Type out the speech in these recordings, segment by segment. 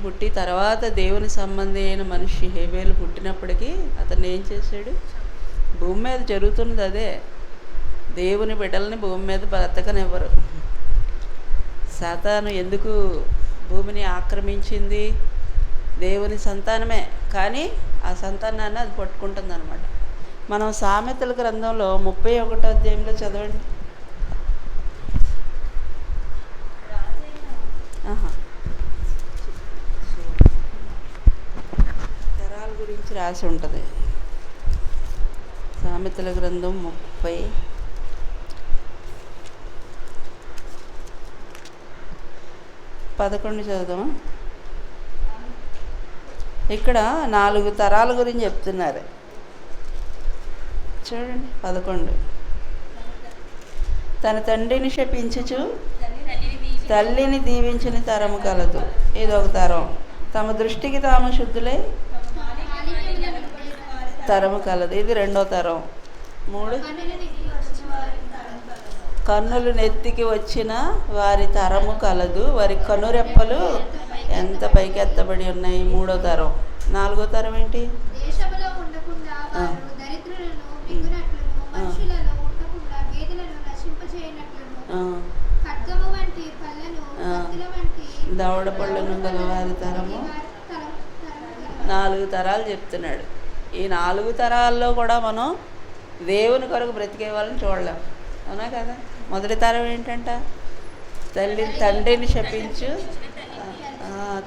పుట్టి తర్వాత దేవుని సంబంధి అయిన మనిషి హేబేలు పుట్టినప్పటికీ అతను ఏం చేశాడు? భూమి మీద జరుగుతున్నది అదే. దేవుని బిడ్డల్ని భూమి మీద బ్రతకనివ్వరు. సాతాను ఎందుకు భూమిని ఆక్రమించింది? దేవుని సంతానమే, కానీ ఆ సంతానాన్ని అది పట్టుకుంటుంది అనమాట. మనం సామెతల గ్రంథంలో 31వ అధ్యాయంలో చదవండి. తరాల గురించి రాసి ఉంటుంది. సామెతల గ్రంథం 30:11 చదువుదామా? ఇక్కడ 4 తరాల గురించి చెప్తున్నారు. చూడండి 11. తన తండ్రిని శపించుచు తల్లిని దీవించిన తరము కలదు. ఇదొక తరం. తమ దృష్టికి తాము శుద్ధులై తరము కలదు. ఇది రెండో తరం. 3, కన్నులు నెత్తికి వచ్చిన వారి తరము కలదు. వారి కనురెప్పలు ఎంత పైకెత్తబడి ఉన్నాయి. 3వ తరం. 4వ తరం ఏంటి? దవడ పళ్ళను గలవారి తరము. 4 తరాలు చెప్తున్నాడు. ఈ 4 తరాల్లో కూడా మనం దేవుని కొరకు బ్రతికే వాళ్ళని చూడలేం. అవునా కదా? మొదటి తరం ఏంటంట? తండ్రిని శపించు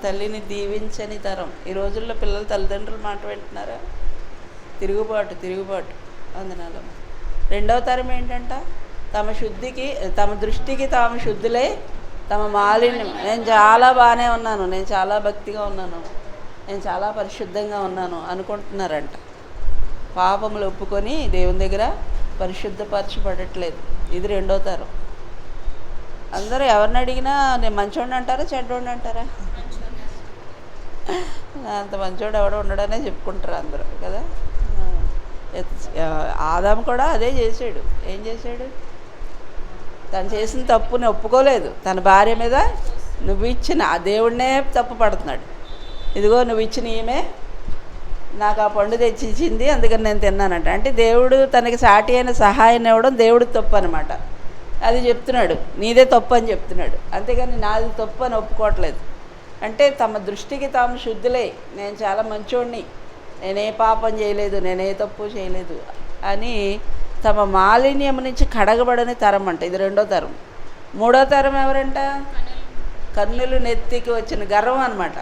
తల్లిని దీవించని తరం. ఈ రోజుల్లో పిల్లలు తల్లిదండ్రుల మాట వింటున్నారా? తిరుగుబాటు వందనాలు. రెండవ తరం ఏంటంట? తమ దృష్టికి తాము శుద్ధులై తమ మాలిన్యం. నేను చాలా బాగానే ఉన్నాను, నేను చాలా భక్తిగా ఉన్నాను, నేను చాలా పరిశుద్ధంగా ఉన్నాను అనుకుంటున్నారంట. పాపములు ఒప్పుకొని దేవుని దగ్గర పరిశుద్ధపరచబడట్లేదు. ఇది రెండో తరం. అందరూ ఎవరిని అడిగినా నేను మంచోడిని అంటారా చెడ్డోడిని అంటారా? అంత మంచోడు ఎవడో ఉండడనే చెప్పుకుంటారు అందరూ కదా. ఆదాము కూడా అదే చేశాడు. ఏం చేశాడు? తను చేసిన తప్పుని ఒప్పుకోలేదు. తన భార్య మీద నువ్వు ఇచ్చిన ఆ దేవుడినే తప్పు పడుతున్నాడు. ఇదిగో నువ్వు ఇచ్చిన ఈమె నాకు ఆ పండు తెచ్చిచ్చింది, అందుకని నేను తిన్నానంట. అంటే దేవుడు తనకి సాటి అయిన సహాయం ఇవ్వడం దేవుడి తప్పు అనమాట. అది చెప్తున్నాడు, నీదే తప్పు అని చెప్తున్నాడు. అంతేగాని నాది తప్పు అని ఒప్పుకోవట్లేదు. అంటే తమ దృష్టికి తాము శుద్ధులై నేను చాలా మంచోడిని, నేనే పాపం చేయలేదు, నేనే తప్పు చేయలేదు అని తమ మాలిన్యం నుంచి కడగబడని తరం అంట. ఇది రెండో తరం. 3వ తరం ఎవరంట? కన్నులు నెత్తికి వచ్చిన గర్వం అనమాట.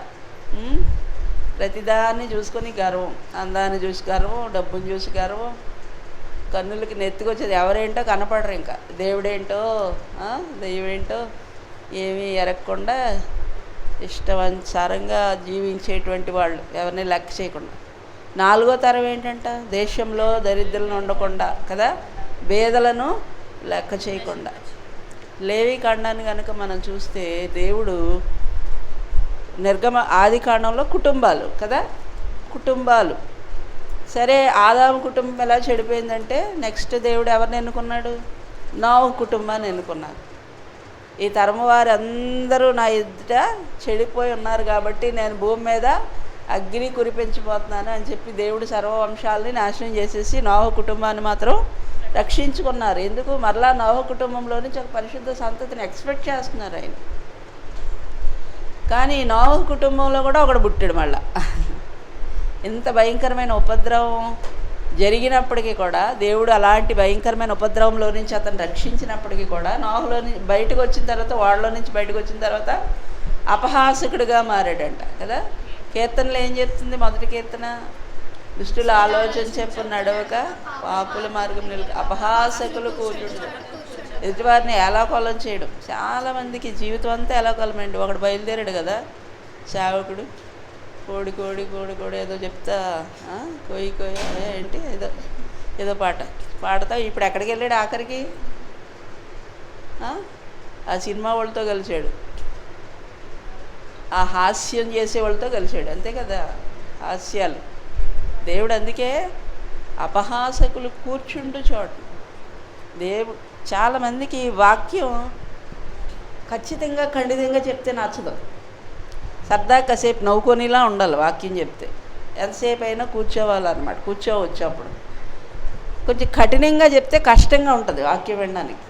ప్రతిదాన్ని చూసుకొని గర్వం, అందాన్ని చూసి గర్వం, డబ్బుని చూసి గర్వం. కన్నులకి నెత్తికి వచ్చేది ఎవరేంటో కనపడరు. ఇంకా దేవుడేంటో దైవమేంటో ఏమీ ఎరగకుండా ఇష్టానుసారంగా జీవించేటువంటి వాళ్ళు, ఎవరిని లెక్క చేయకుండా. 4వ తరం ఏంటంట? దేశంలో దరిద్రులను ఉండకుండా కదా, పేదలను లెక్క చేయకుండా. లేవి కాండాన్ని కనుక మనం చూస్తే దేవుడు ఆది కాండంలో కుటుంబాలు కదా, కుటుంబాలు. సరే, ఆదాము కుటుంబం ఎలా చెడిపోయిందంటే నెక్స్ట్ దేవుడు ఎవరిని ఎన్నుకున్నాడు? నోవహు కుటుంబాన్ని ఎన్నుకున్నారు. ఈ తరము వారు అందరూ నా ఎదుట చెడిపోయి ఉన్నారు కాబట్టి నేను భూమి మీద అగ్ని కురిపించబోతున్నాను అని చెప్పి దేవుడు సర్వవంశాలని నాశనం చేసేసి నోవహు కుటుంబాన్ని మాత్రం రక్షించుకున్నారు. ఎందుకు? మరలా నోవహు కుటుంబంలో నుంచి ఒక పరిశుద్ధ సంతతిని ఎక్స్పెక్ట్ చేస్తున్నారు ఆయన. కానీ నోవహు కుటుంబంలో కూడా ఒకడు పుట్టాడు మళ్ళా. ఇంత భయంకరమైన ఉపద్రవం జరిగినప్పటికీ కూడా దేవుడు అలాంటి భయంకరమైన ఉపద్రవంలో నుంచి అతను రక్షించినప్పటికీ కూడా నోవహులో నుంచి బయటకు వచ్చిన తర్వాత, వాళ్ళలో నుంచి బయటకు వచ్చిన తర్వాత అపహాసకుడిగా మారాడంట కదా. కీర్తనలో ఏం చెప్తుంది? మొదటి కీర్తన, దుష్టుల ఆలోచన చెప్పు నడవక పాపుల మార్గం నిలక అపహాసకులు కూర్చుండు. ఎదుటివారిని ఎలాకోలం చేయడం. చాలామందికి జీవితం అంతా ఎలాకోలమండి. ఒకడు బయలుదేరాడు కదా సేవకుడు, కోడి ఏదో చెప్తా కోయి ఏంటి ఏదో పాడతా. ఇప్పుడు ఎక్కడికి వెళ్ళాడు? ఆఖరికి ఆ సినిమా వాళ్ళతో కలిశాడు, ఆ హాస్యం చేసే వాళ్ళతో కలిశాడు. అంతే కదా, హాస్యాలు. దేవుడు అందుకే అపహాసకులు కూర్చుంటూ చోటు. దేవుడు చాలామందికి వాక్యం ఖచ్చితంగా ఖండితంగా చెప్తే నచ్చదు. సరదా కాసేపు నవ్వుకొనిలా ఉండాలి వాక్యం చెప్తే. ఎంతసేపు అయినా కూర్చోవాలన్నమాట, కూర్చోవచ్చు. అప్పుడు కొంచెం కఠినంగా చెప్తే కష్టంగా ఉంటుంది వాక్యం వినడానికి.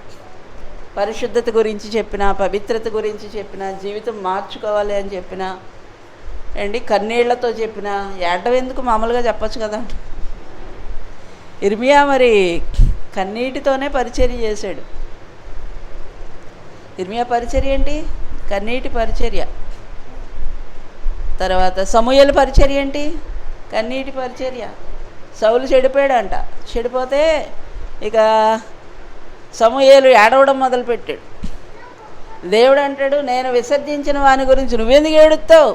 పరిశుద్ధత గురించి చెప్పినా, పవిత్రత గురించి చెప్పినా, జీవితం మార్చుకోవాలి అని చెప్పినా అండి, కన్నీళ్లతో చెప్పినా ఏడవ ఎందుకు, మామూలుగా చెప్పచ్చు కదా. ఇర్మియా మరి కన్నీటితోనే పరిచర్య చేశాడు. ఇర్మియా పరిచర్య ఏంటి? కన్నీటి పరిచర్య. తర్వాత సమూయేలు పరిచర్య ఏంటి? కన్నీటి పరిచర్య. సౌలు చెడిపోయాడంట. చెడిపోతే ఇక సమూయేలు ఏడవడం మొదలుపెట్టాడు. దేవుడు అంటాడు, నేను విసర్జించిన వాని గురించి నువ్వెందుకు ఏడుస్తావు?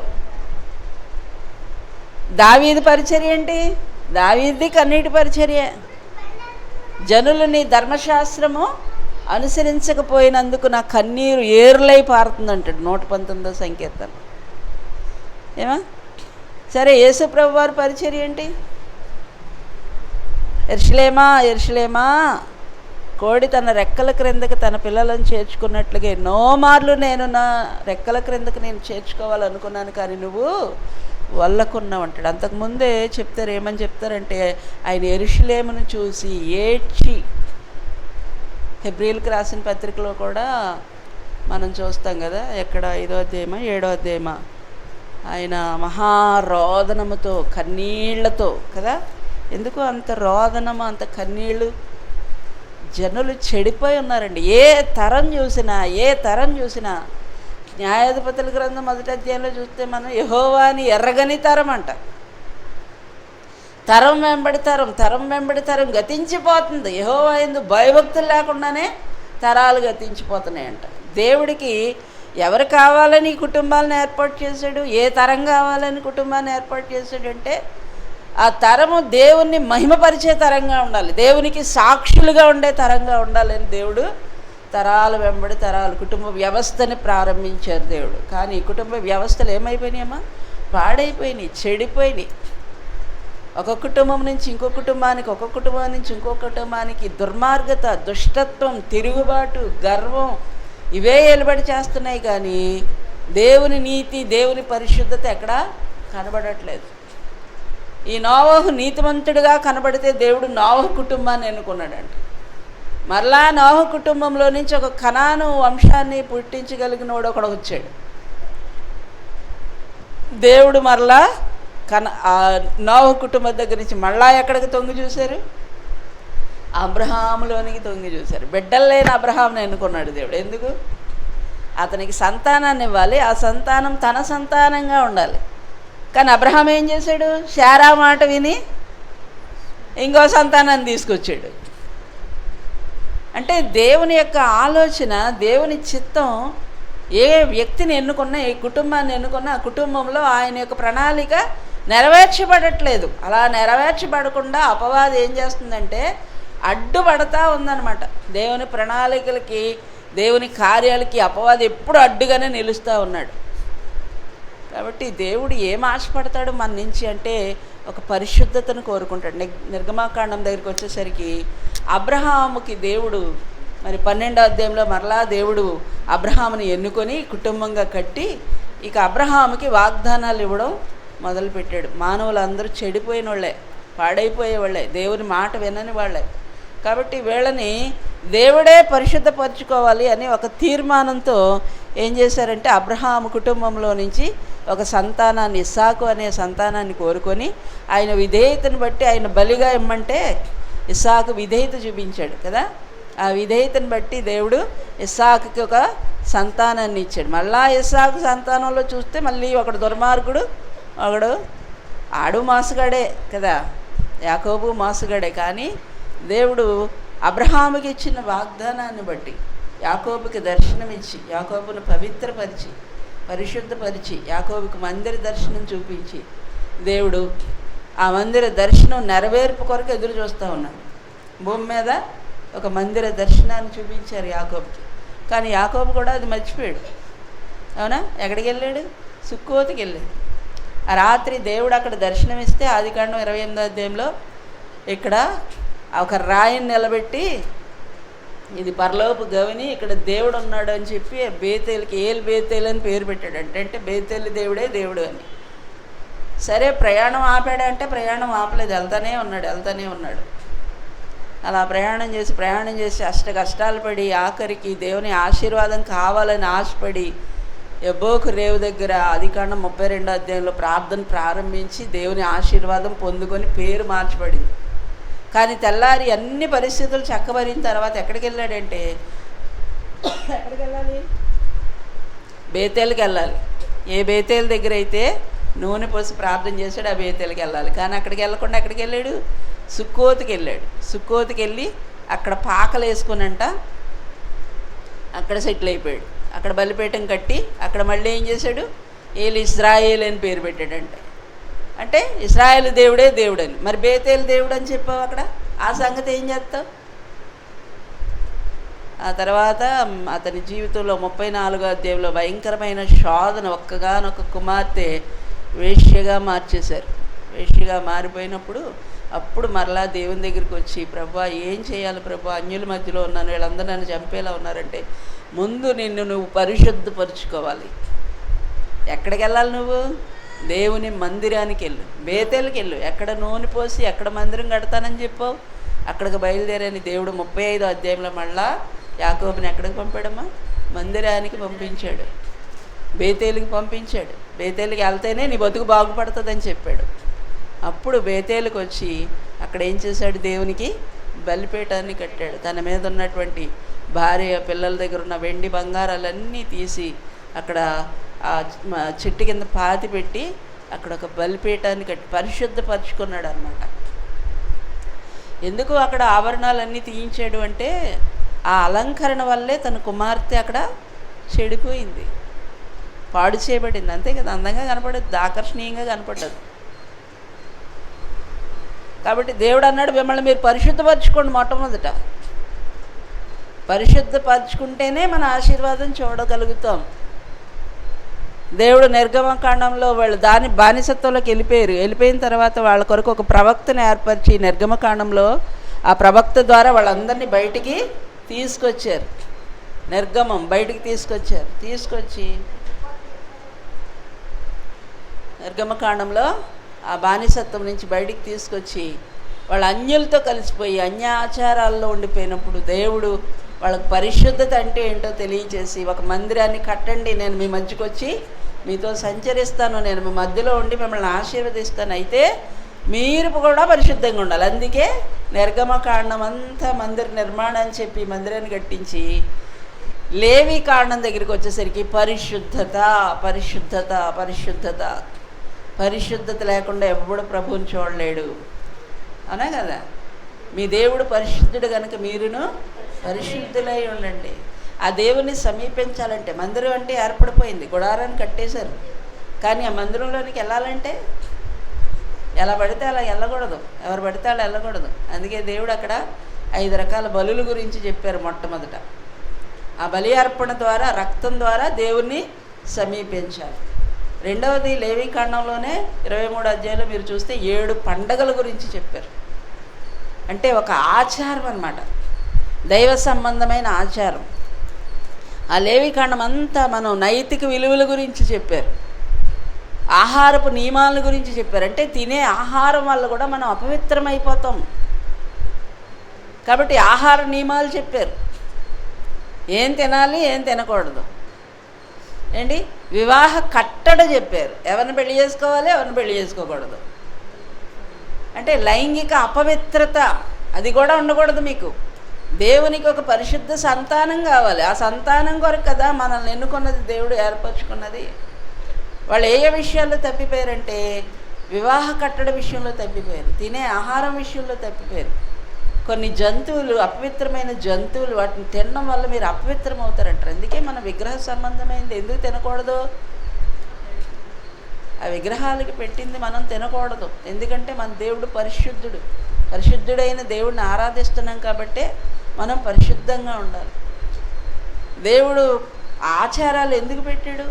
దావీదు పరిచర్య ఏంటి? దావీది కన్నీటి పరిచర్య. జనులు నీ ధర్మశాస్త్రము అనుసరించకపోయినందుకు నా కన్నీరు ఏర్లై పారుతుందంటాడు 119వ సంకీర్తన. ఏమా సరే, యేసు ప్రభు వారి పరిచర్య ఏంటి? యెరూషలేమా యెరూషలేమా, కోడి తన రెక్కల క్రిందకి తన పిల్లలను చేర్చుకున్నట్లుగా ఎన్నో మార్లు నేను నా రెక్కల క్రిందకి నేను చేర్చుకోవాలనుకున్నాను, కానీ నువ్వు వల్లకున్నావు అంటాడు. అంతకుముందే చెప్తారు, ఏమని చెప్తారంటే ఆయన యెరూషలేమును చూసి ఏడ్చి, హెబ్రీయులకు రాసిన పత్రికలో కూడా మనం చూస్తాం కదా, ఎక్కడ 5వ అధ్యాయమా 7వ అధ్యాయమా, ఆయన మహారోదనముతో కన్నీళ్లతో కదా. ఎందుకు అంత రోదనము, అంత కన్నీళ్ళు? జనులు చెడిపోయి ఉన్నారండి. ఏ తరం చూసినా న్యాయాధిపతుల గ్రంథం 1వ అధ్యాయంలో చూస్తే మనం యెహోవాని ఎర్రగని తరం అంట. తరం వెంబడి తరం గతించిపోతుంది. యెహోవా యందు భయభక్తులు లేకుండానే తరాలు గతించిపోతున్నాయంట. దేవుడికి ఎవరు కావాలని కుటుంబాలను ఏర్పాటు చేశాడు? ఏ తరం కావాలని కుటుంబాన్ని ఏర్పాటు చేశాడంటే ఆ తరము దేవుణ్ణి మహిమపరిచే తరంగా ఉండాలి, దేవునికి సాక్షులుగా ఉండే తరంగా ఉండాలని దేవుడు తరాలు వెంబడి తరాలు కుటుంబ వ్యవస్థని ప్రారంభించారు దేవుడు. కానీ కుటుంబ వ్యవస్థలు ఏమైపోయినాయమ్మా? పాడైపోయినాయి, చెడిపోయినాయి. ఒక కుటుంబం నుంచి ఇంకో కుటుంబానికి, ఒక కుటుంబం నుంచి ఇంకో కుటుంబానికి దుర్మార్గత, దుష్టత్వం, తిరుగుబాటు, గర్వం ఇవే ఏలుబడి చేస్తున్నాయి. కానీ దేవుని నీతి, దేవుని పరిశుద్ధత ఎక్కడా కనబడట్లేదు. ఈ నోవహు నీతిమంతుడిగా కనబడితే దేవుడు నోవహు కుటుంబాన్ని ఎన్నుకున్నాడంట. మరలా నోవహు కుటుంబంలో నుంచి ఒక కనాను వంశాన్ని పుట్టించగలిగిన వాడు ఒకడు వచ్చాడు. దేవుడు మరలా నోవహు కుటుంబం దగ్గర నుంచి మళ్ళా ఎక్కడికి తొంగి చూశారు? అబ్రహాములోనికి తొంగి చూశారు. బిడ్డలు లేని అబ్రహాంని ఎన్నుకున్నాడు దేవుడు. ఎందుకు? అతనికి సంతానాన్ని ఇవ్వాలి, ఆ సంతానం తన సంతానంగా ఉండాలి. కానీ అబ్రహాం ఏం చేశాడు? శారా మాట విని ఇంకో సంతానాన్ని తీసుకొచ్చాడు. అంటే దేవుని యొక్క ఆలోచన, దేవుని చిత్తం ఏ వ్యక్తిని ఎన్నుకున్నా, ఏ కుటుంబాన్ని ఎన్నుకున్నా ఆ కుటుంబంలో ఆయన యొక్క ప్రణాళిక నెరవేర్చబడట్లేదు. అలా నెరవేర్చబడకుండా అపవాది ఏం చేస్తుందంటే అడ్డుపడతా ఉందన్నమాట. దేవుని ప్రణాళికలకి, దేవుని కార్యాలకి అపవాది ఎప్పుడు అడ్డుగానే నిలుస్తూ ఉన్నాడు. కాబట్టి దేవుడు ఏం ఆశపడతాడు మన నుంచి అంటే ఒక పరిశుద్ధతను కోరుకుంటాడు. నిర్గమాకాండం దగ్గరికి వచ్చేసరికి అబ్రహాముకి దేవుడు మరి 12వ అధ్యాయంలో మరలా దేవుడు అబ్రహాముని ఎన్నుకొని కుటుంబంగా కట్టి ఇక అబ్రహాముకి వాగ్దానాలు ఇవ్వడం మొదలుపెట్టాడు. మానవులందరూ చెడిపోయిన వాళ్ళే, పాడైపోయే వాళ్ళే, దేవుని మాట వినని వాళ్ళే. కాబట్టి వీళ్ళని దేవుడే పరిశుద్ధపరచుకోవాలి అని ఒక తీర్మానంతో ఏం చేశారంటే అబ్రహాము కుటుంబంలో నుంచి ఒక సంతానాన్ని, ఇస్సాకు అనే సంతానాన్ని కోరుకొని ఆయన విధేయతను బట్టి ఆయన బలిగా ఇమ్మంటే ఇస్సాకు విధేయత చూపించాడు కదా. ఆ విధేయతను బట్టి దేవుడు ఇస్సాకుకి ఒక సంతానాన్ని ఇచ్చాడు. మళ్ళా ఇస్సాకు సంతానంలో చూస్తే మళ్ళీ ఒకడు దుర్మార్గుడు, ఒకడు ఆడు మోసగాడే కదా, యాకోబు మోసగాడే. కానీ దేవుడు అబ్రహాముకి ఇచ్చిన వాగ్దానాన్ని బట్టి యాకోబుకి దర్శనమిచ్చి, యాకోబును పవిత్రపరిచి, పరిశుద్ధపరిచి, యాకోబుకి మందిర దర్శనం చూపించి దేవుడు ఆ మందిర దర్శనం నెరవేర్పు కొరకు ఎదురు చూస్తూ ఉన్నాడు. భూమి మీద ఒక మందిర దర్శనాన్ని చూపించారు యాకోబుకి. కానీ యాకోబు కూడా అది మర్చిపోయాడు. అవునా? ఎక్కడికి వెళ్ళాడు? సుక్కోతికి వెళ్ళాడు. ఆ రాత్రి దేవుడు అక్కడ దర్శనమిస్తే ఆదికాండం 28వ అధ్యాయంలో ఇక్కడ ఒక రాయిని నిలబెట్టి ఇది పరలోపు గవిని, ఇక్కడ దేవుడు ఉన్నాడు అని చెప్పి బేతేలుకి ఏల్ బేతేలు అని పేరు పెట్టాడు. అంటే బేతేలు దేవుడే దేవుడు అని. సరే ప్రయాణం ఆపాడంటే ప్రయాణం ఆపలేదు, వెళ్తానే ఉన్నాడు. అలా ప్రయాణం చేసి అష్ట కష్టాలు పడి ఆఖరికి దేవుని ఆశీర్వాదం కావాలని ఆశపడి ఎబ్బోకు రేవు దగ్గర ఆదికాండం 32వ అధ్యాయంలో ప్రార్థన ప్రారంభించి దేవుని ఆశీర్వాదం పొందుకొని పేరు మార్చబడింది. కానీ తెల్లారి అన్ని పరిస్థితులు చక్కబరిన తర్వాత ఎక్కడికి వెళ్ళాడంటే, ఎక్కడికి వెళ్ళాలి? బేతేలుకి వెళ్ళాలి. ఏ బేతేలు దగ్గర అయితే నూనె పోసి ప్రార్థన చేశాడు ఆ బేతేలుకి వెళ్ళాలి. కానీ అక్కడికి వెళ్ళకుండా ఎక్కడికి వెళ్ళాడు? సుక్కోతికి వెళ్ళాడు. సుక్కోతికి వెళ్ళి అక్కడ పాకలు వేసుకునంట అక్కడ సెటిల్ అయిపోయాడు. అక్కడ బలిపీఠం కట్టి అక్కడ మళ్ళీ ఏం చేశాడు? ఏలి ఇశ్రాయేల్ అని పేరు పెట్టాడంట. అంటే ఇశ్రాయేలు దేవుడే దేవుడని. మరి బేతేలు దేవుడు అని చెప్పావు అక్కడ, ఆ సంగతి ఏం చేస్తావు? ఆ తర్వాత అతని జీవితంలో 34వ అధ్యాయంలో భయంకరమైన శోధన. ఒక్కగానొక్క కుమార్తె వేశ్యగా మార్చేశారు. వేశ్యగా మారిపోయినప్పుడు అప్పుడు మరలా దేవుని దగ్గరికి వచ్చి, ప్రభువా ఏం చేయాలి ప్రభువా, అన్యుల మధ్యలో ఉన్నాను, వీళ్ళందరూ నన్ను చంపేలా ఉన్నారంటే, ముందు నువ్వు పరిశుద్ధపరుచుకోవాలి. ఎక్కడికి వెళ్ళాలి నువ్వు? దేవుని మందిరానికి వెళ్ళు, బేతేలుకి వెళ్ళు. ఎక్కడ నూనె పోసి ఎక్కడ మందిరం కడతానని చెప్పావు అక్కడికి బయలుదేరని దేవుడు 35వ అధ్యాయంలో మళ్ళా యాకోబుని ఎక్కడికి పంపాడమ్మా? మందిరానికి పంపించాడు, బేతేలుకి పంపించాడు. బేతేలుకి వెళ్తేనే నీ బతుకు బాగుపడుతుందని చెప్పాడు. అప్పుడు బేతేలుకి వచ్చి అక్కడ ఏం చేశాడు? దేవునికి బలిపీఠాన్ని కట్టాడు. తన మీద ఉన్నటువంటి భార్య పిల్లల దగ్గర ఉన్న వెండి బంగారాలన్నీ తీసి అక్కడ ఆ చెట్టు కింద పాతి పెట్టి అక్కడ ఒక బలిపీఠాన్ని కట్టి పరిశుద్ధపరుచుకున్నాడు అన్నమాట. ఎందుకు అక్కడ ఆభరణాలన్నీ తీయించాడు అంటే, ఆ అలంకరణ వల్లే తన కుమార్తె అక్కడ చెడిపోయింది, పాడు చేయబడింది. అంతే కదా, అందంగా కనపడదు, ఆకర్షణీయంగా కనపడ్డదు. కాబట్టి దేవుడు అన్నాడు, మిమ్మల్ని మీరు పరిశుద్ధపరచుకోండి. మొట్టమొదట పరిశుద్ధపరచుకుంటేనే మన ఆశీర్వాదం చూడగలుగుతాం. దేవుడు నిర్గమకాండంలో వాళ్ళు దాని బానిసత్వంలోకి వెళ్ళిపోయిన తర్వాత వాళ్ళ కొరకు ఒక ప్రవక్తను ఏర్పరిచి నిర్గమకాండంలో ఆ ప్రవక్త ద్వారా వాళ్ళందరినీ బయటికి తీసుకొచ్చారు. నిర్గమం బయటికి తీసుకొచ్చి నిర్గమకాండంలో ఆ బానిసత్వం నుంచి బయటికి తీసుకొచ్చి వాళ్ళ అన్యులతో కలిసిపోయి అన్య ఆచారాల్లో ఉండిపోయినప్పుడు దేవుడు వాళ్ళకి పరిశుద్ధత అంటే ఏంటో తెలియజేసి, ఒక మందిరాన్ని కట్టండి, నేను మీ మధ్యకు వచ్చి మీతో సంచరిస్తాను, నేను మీ మధ్యలో ఉండి మిమ్మల్ని ఆశీర్వదిస్తాను, అయితే మీరు కూడా పరిశుద్ధంగా ఉండాలి. అందుకే నిర్గమకాండం అంతా మందిర నిర్మాణం అని చెప్పి మందిరాన్ని కట్టించి లేవి కాండం దగ్గరికి వచ్చేసరికి పరిశుద్ధత పరిశుద్ధత పరిశుద్ధత పరిశుద్ధత లేకుండా ఎవ్వడు ప్రభువుని చూడలేడు అనే కదా. మీ దేవుడు పరిశుద్ధుడు కనుక మీరును పరిశుద్ధులై ఉండండి. ఆ దేవుని సమీపించాలంటే మందిరం అంటే ఏర్పడిపోయింది, గుడారాన్ని కట్టేశారు. కానీ ఆ మందిరంలోనికి వెళ్ళాలంటే ఎలా పడితే అలా వెళ్ళకూడదు, ఎవరు పడితే అలా వెళ్ళకూడదు. అందుకే దేవుడు అక్కడ 5 రకాల బలుల గురించి చెప్పారు. మొట్టమొదట ఆ బలి అర్పణ ద్వారా, రక్తం ద్వారా దేవుణ్ణి సమీపించాలి. రెండవది లేవీకాండంలోనే 23వ అధ్యాయంలో మీరు చూస్తే 7 పండగల గురించి చెప్పారు. అంటే ఒక ఆచారం అన్నమాట, దైవ సంబంధమైన ఆచారం. ఆ లేవీకాండం అంతా మనం నైతిక విలువల గురించి చెప్పారు, ఆహారపు నియమాల గురించి చెప్పారు. అంటే తినే ఆహారం వల్ల కూడా మనం అపవిత్రమైపోతాం కాబట్టి ఆహార నియమాలు చెప్పారు. ఏం తినాలి, ఏం తినకూడదు ఏంటి. వివాహ కట్టడ చెప్పారు, ఎవరిని పెళ్లి చేసుకోవాలి, ఎవరిని పెళ్లి చేసుకోకూడదు. అంటే లైంగిక అపవిత్రత అది కూడా ఉండకూడదు. మీకు దేవునికి ఒక పరిశుద్ధ సంతానం కావాలి. ఆ సంతానం కొరకు కదా మనల్ని ఎన్నుకున్నది, దేవుడు ఏర్పరచుకున్నది. వాళ్ళు ఏ విషయాల్లో తప్పిపోయారంటే వివాహ కట్టడ విషయంలో తప్పిపోయారు, తినే ఆహారం విషయంలో తప్పిపోయారు. కొన్ని జంతువులు, అపవిత్రమైన జంతువులు, వాటిని తినడం వల్ల మీరు అపవిత్రం అవుతారంటారు. అందుకే మన విగ్రహ సంబంధమైనది ఎందుకు తినకూడదు? ఆ విగ్రహాలకి పెట్టింది మనం తినకూడదు. ఎందుకంటే మన దేవుడు పరిశుద్ధుడు, పరిశుద్ధుడైన దేవుడిని ఆరాధిస్తున్నాం కాబట్టే మనం పరిశుద్ధంగా ఉండాలి. దేవుడు ఆచారాలు ఎందుకు పెట్టాడు?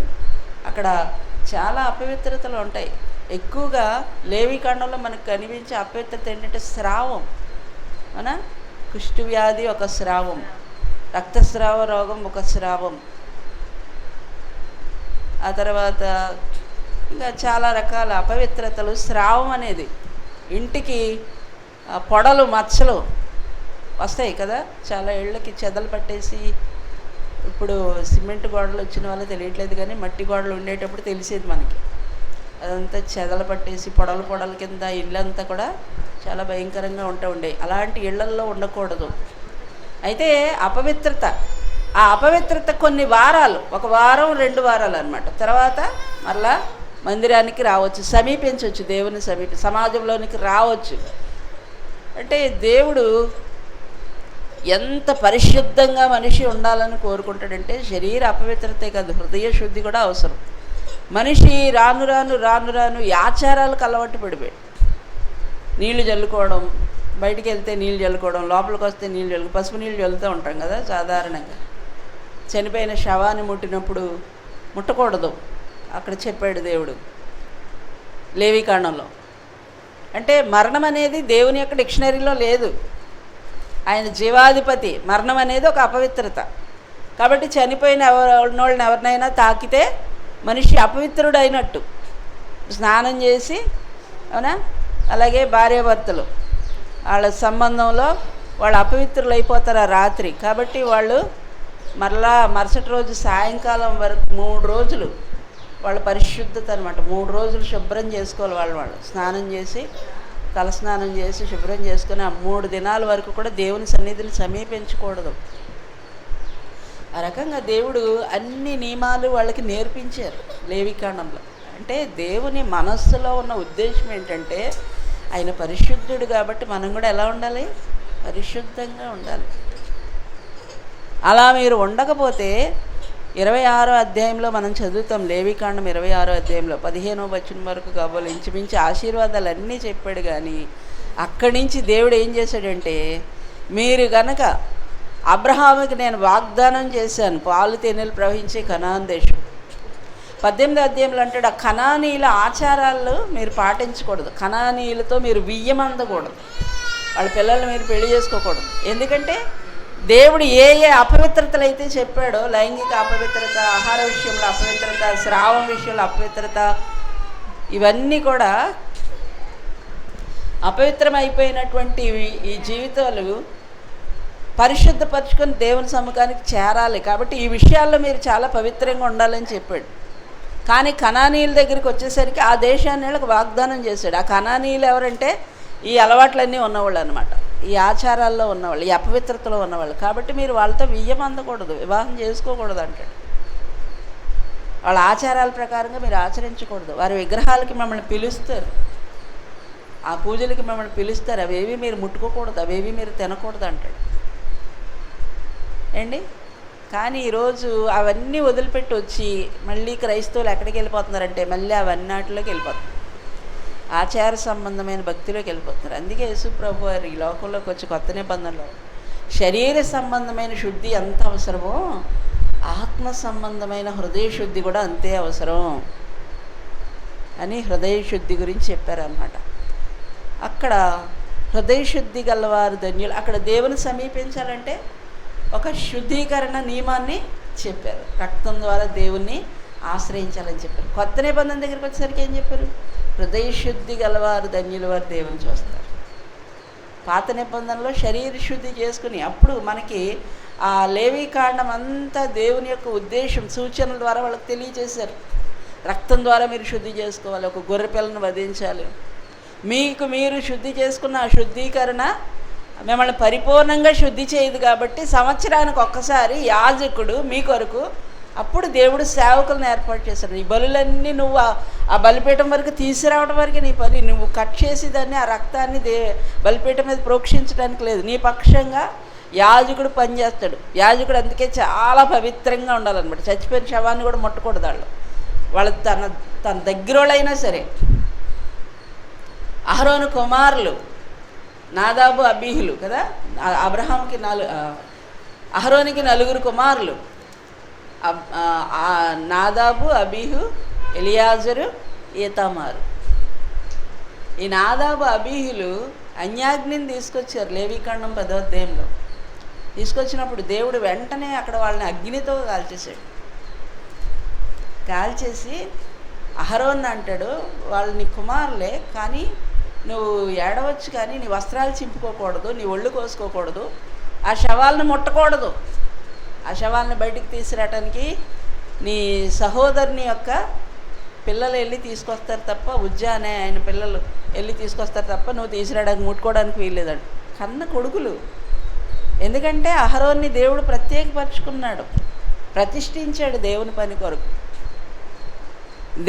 అక్కడ చాలా అపవిత్రతలు ఉంటాయి. ఎక్కువగా లేవీకాండంలో మనకు కనిపించే అపవిత్రత ఏంటంటే స్రావం. అవునా? కుష్టు వ్యాధి ఒక స్రావం, రక్తస్రావ రోగం, ముఖస్రావం, ఆ తర్వాత ఇంకా చాలా రకాల అపవిత్రతలు. స్రావం అనేది ఇంటికి పొడలు, మచ్చలు వస్తాయి కదా, చాలా ఇళ్ళకి చెదలు పట్టేసి. ఇప్పుడు సిమెంట్ గోడలు వచ్చిన వల్ల తెలియట్లేదు, కానీ మట్టి గోడలు ఉండేటప్పుడు తెలిసేది మనకి. అదంతా చెదలు పట్టేసి పొడల కింద ఇళ్ళంతా కూడా చాలా భయంకరంగా ఉండేవి. అలాంటి ఇళ్లల్లో ఉండకూడదు. అయితే అపవిత్రత, ఆ అపవిత్రత కొన్ని వారాలు, 1 వారం 2 వారాలు అన్నమాట. తర్వాత మళ్ళా మందిరానికి రావచ్చు, సమీపించవచ్చు, దేవుని సమాజంలోనికి రావచ్చు. అంటే దేవుడు ఎంత పరిశుద్ధంగా మనిషి ఉండాలని కోరుకుంటాడంటే, శరీర అపవిత్రతే కాదు, హృదయ శుద్ధి కూడా అవసరం. మనిషి రాను రాను రాను రాను ఈ ఆచారాలకు అలవాటు పడిపోయాడు. నీళ్లు చల్లుకోవడం, బయటికి వెళ్తే నీళ్ళు చల్లుకోవడం, లోపలికి వస్తే నీళ్ళు చల్లుకో, పసుపు నీళ్ళు చల్లుతూ ఉంటాం కదా సాధారణంగా. చనిపోయిన శవాన్ని ముట్టినప్పుడు ముట్టకూడదు అక్కడ చెప్పాడు దేవుడు లేవికాండంలో. అంటే మరణం అనేది దేవుని యొక్క డిక్షనరీలో లేదు. ఆయన జీవాధిపతి. మరణం అనేది ఒక అపవిత్రత. కాబట్టి చనిపోయిన వాళ్ళని ఎవరినైనా తాకితే మనిషి అపవిత్రుడు అయినట్టు. స్నానం చేసి, అవునా, అలాగే భార్యాభర్తలు వాళ్ళ సంబంధంలో వాళ్ళు అపవిత్రులు అయిపోతారు ఆ రాత్రి. కాబట్టి వాళ్ళు మరలా మరుసటి రోజు సాయంకాలం వరకు 3 రోజులు వాళ్ళ పరిశుద్ధత అనమాట. 3 రోజులు శుభ్రం చేసుకోవాలి. వాళ్ళు స్నానం చేసి, తలస్నానం చేసి శుభ్రం చేసుకొని ఆ 3 దినాల వరకు కూడా దేవుని సన్నిధిని సమీపించకూడదు. ఆ రకంగా దేవుడు అన్ని నియమాలు వాళ్ళకి నేర్పించారు లేవికాండంలో. అంటే దేవుని మనస్సులో ఉన్న ఉద్దేశం ఏంటంటే, ఆయన పరిశుద్ధుడు కాబట్టి మనం కూడా ఎలా ఉండాలి? పరిశుద్ధంగా ఉండాలి. అలా మీరు ఉండకపోతే 26వ అధ్యాయంలో మనం చదువుతాం, లేవికాండం 26వ అధ్యాయంలో 15వ వచనం వరకు కాబోలు ఇంచుమించి ఆశీర్వాదాలన్నీ చెప్పాడు. కానీ అక్కడి నుంచి దేవుడు ఏం చేశాడంటే, మీరు గనక అబ్రహాముకి నేను వాగ్దానం చేశాను పాలు తేనెలు ప్రవహించే కనాన్ దేశం. 18వ అధ్యాయంలో అంటాడు, ఆ కనానీయుల ఆచారాలు మీరు పాటించకూడదు, కనానీయులతో మీరు వియ్యమందకూడదు, వాళ్ళ పిల్లల్ని మీరు పెళ్లి చేసుకోకూడదు. ఎందుకంటే దేవుడు ఏ అపవిత్రతలు అయితే చెప్పాడో, లైంగిక అపవిత్రత, ఆహార విషయంలో అపవిత్రత, స్రావం విషయంలో అపవిత్రత, ఇవన్నీ కూడా అపవిత్రమైపోయినటువంటి ఈ జీవితాలు పరిశుద్ధపరచుకొని దేవుని సముఖానికి చేరాలి. కాబట్టి ఈ విషయాల్లో మీరు చాలా పవిత్రంగా ఉండాలని చెప్పాడు. కానీ కనానీయుల దగ్గరికి వచ్చేసరికి ఆ దేశాన్ని వాళ్ళకి వాగ్దానం చేశాడు. ఆ కనానీయులు ఎవరంటే ఈ అలవాట్లన్నీ ఉన్నవాళ్ళు అనమాట, ఈ ఆచారాల్లో ఉన్నవాళ్ళు, ఈ అపవిత్రతలో ఉన్నవాళ్ళు. కాబట్టి మీరు వాళ్ళతో వియ్యం అందకూడదు, వివాహం చేసుకోకూడదు అంటాడు. వాళ్ళ ఆచారాల ప్రకారంగా మీరు ఆచరించకూడదు. వారి విగ్రహాలకి మిమ్మల్ని పిలుస్తారు, ఆ పూజలకి మిమ్మల్ని పిలుస్తారు, అవేవి మీరు ముట్టుకోకూడదు, అవేవి మీరు తినకూడదు అంటాడు ఏండి. కానీ ఈరోజు అవన్నీ వదిలిపెట్టి వచ్చి మళ్ళీ క్రైస్తవులు ఎక్కడికి వెళ్ళిపోతున్నారంటే, మళ్ళీ అవన్నీటిలోకి వెళ్ళిపోతున్నారు, ఆచార సంబంధమైన భక్తిలోకి వెళ్ళిపోతున్నారు. అందుకే యేసు ప్రభు వారు ఈ లోకంలోకి వచ్చి కొత్త నిబంధనలో శరీర సంబంధమైన శుద్ధి ఎంత అవసరమో, ఆత్మ సంబంధమైన హృదయ శుద్ధి కూడా అంతే అవసరం అని హృదయ శుద్ధి గురించి చెప్పారన్నమాట. అక్కడ హృదయ శుద్ధి గలవారు ధన్యులు. అక్కడ దేవుని సమీపించాలంటే ఒక శుద్ధీకరణ నియమాన్ని చెప్పారు. రక్తం ద్వారా దేవుణ్ణి ఆశ్రయించాలని చెప్పారు. కొత్త నిబంధన దగ్గరికి వచ్చేసరికి ఏం చెప్పారు? హృదయ శుద్ధి గలవారు ధన్యుల వారు దేవుని చూస్తారు. పాత నిబంధనలో శరీర శుద్ధి చేసుకుని, అప్పుడు మనకి ఆ లేవీకాండం అంతా దేవుని యొక్క ఉద్దేశం సూచనల ద్వారా వాళ్ళకి తెలియజేశారు. రక్తం ద్వారా మీరు శుద్ధి చేసుకోవాలి, ఒక గొర్రె పిల్లను వధించాలి. మీకు మీరు శుద్ధి చేసుకున్న ఆ శుద్ధీకరణ మిమ్మల్ని పరిపూర్ణంగా శుద్ధి చేయదు. కాబట్టి సంవత్సరానికి ఒక్కసారి యాజకుడు మీ కొరకు, అప్పుడు దేవుడు సేవకులను ఏర్పాటు చేశాడు. ఈ బలులన్నీ నువ్వు ఆ బలిపీఠం వరకు తీసుకురావడం వరకు నీ పని. నువ్వు కట్ చేసి దాన్ని, ఆ రక్తాన్ని బలిపీఠం మీద ప్రోక్షించడానికి లేదు. నీ పక్షంగా యాజకుడు పనిచేస్తాడు. యాజకుడు అందుకే చాలా పవిత్రంగా ఉండాలన్నమాట. చచ్చిపోయిన శవాన్ని కూడా ముట్టకూడదు. వాళ్ళు తన దగ్గరోళ్ళైనా సరే. అహరోను కుమారులు నాదాబు అబీహులు కదా, అబ్రహాంకి అహరోనికి 4 కుమారులు, నాదాబు, అబీహు, ఎలియాజరు, ఈతామారు. ఈ నాదాబు అబీహులు అన్యాగ్నిని తీసుకొచ్చారు లేవీకాండం 10వ అధ్యాయంలో. తీసుకొచ్చినప్పుడు దేవుడు వెంటనే అక్కడ వాళ్ళని అగ్నితో కాల్చేసాడు. కాల్చేసి అహరోన్ అంటాడు, వాళ్ళు నీ కుమారులే, కానీ నువ్వు ఏడవచ్చు, కానీ నీ వస్త్రాలు చింపుకోకూడదు, నీ ఒళ్ళు కోసుకోకూడదు, ఆ శవాలను ముట్టకూడదు. ఆ శవాలను బయటికి తీసుకురావటానికి నీ సహోదరుని యొక్క పిల్లలు వెళ్ళి తీసుకొస్తారు తప్ప, అనే ఆయన పిల్లలు వెళ్ళి తీసుకొస్తారు తప్ప నువ్వు తీసుకురావడానికి ముట్టుకోవడానికి వీల్లేదండి. కన్న కొడుకులు. ఎందుకంటే అహరోన్ని దేవుడు ప్రత్యేకపరుచుకున్నాడు, ప్రతిష్ఠించాడు దేవుని పని కొరకు.